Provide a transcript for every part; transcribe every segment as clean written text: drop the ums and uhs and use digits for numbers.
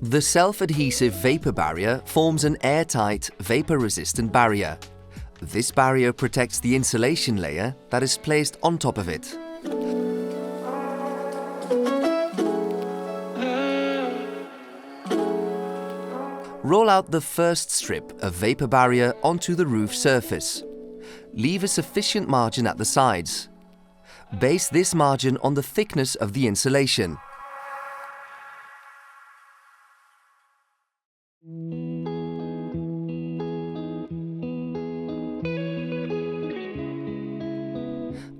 The self-adhesive vapour barrier forms an airtight, vapour-resistant barrier. This barrier protects the insulation layer that is placed on top of it. Roll out the first strip of vapour barrier onto the roof surface. Leave a sufficient margin at the sides. Base this margin on the thickness of the insulation.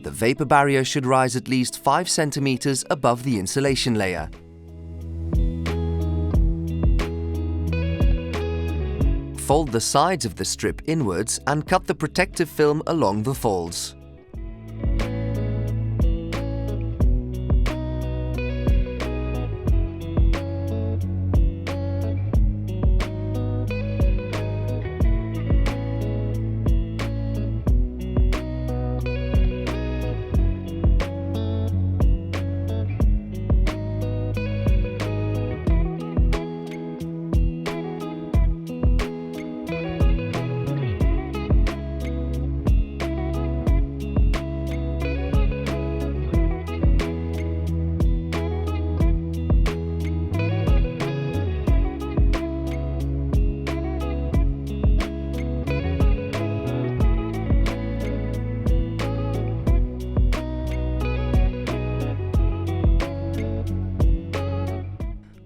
The vapour barrier should rise at least 5 cm above the insulation layer. Fold the sides of the strip inwards and cut the protective film along the folds.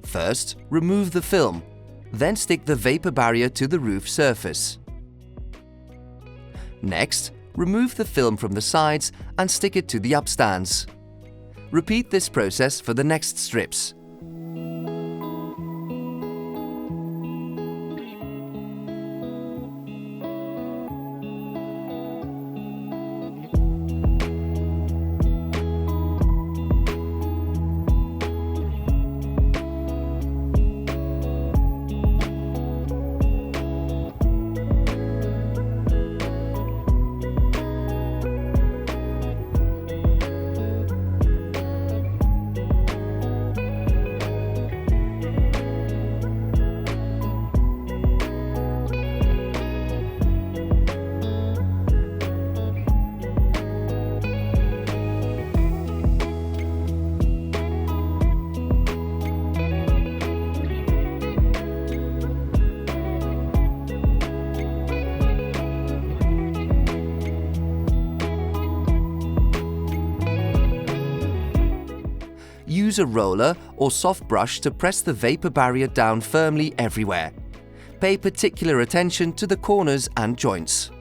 First, remove the film, then stick the vapour barrier to the roof surface. Next, remove the film from the sides and stick it to the upstands. Repeat this process for the next strips. Use a roller or soft brush to press the vapour barrier down firmly everywhere. Pay particular attention to the corners and joints.